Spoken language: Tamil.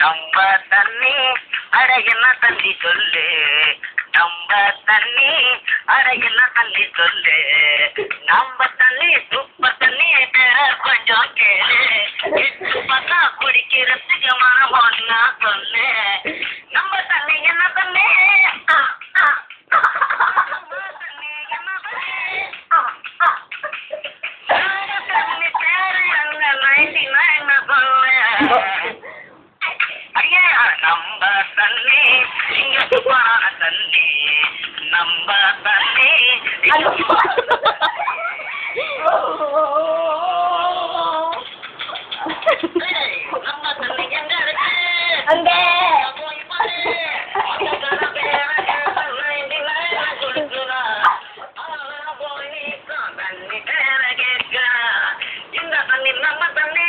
நம்ம தண்ணி அட என்ன தண்ணி சொல்லு, நம்ம தண்ணி அட என்ன தண்ணி சொல்லு, நம்ம தண்ணி சூப்பர் தண்ணி கொஞ்சம் கேளு, எட்டு பார்த்தா குடிக்கிறதுக்கு மனமொன்னா சொல்லு, நம்ம தண்ணி என்ன தண்ணி நம்ம தண்ணி இங்க சூப்பரான தண்ணி, நம்ம தண்ணி நம்ம தண்ணி எங்க இருக்கு அங்கே இந்த தண்ணி நம்ம தண்ணி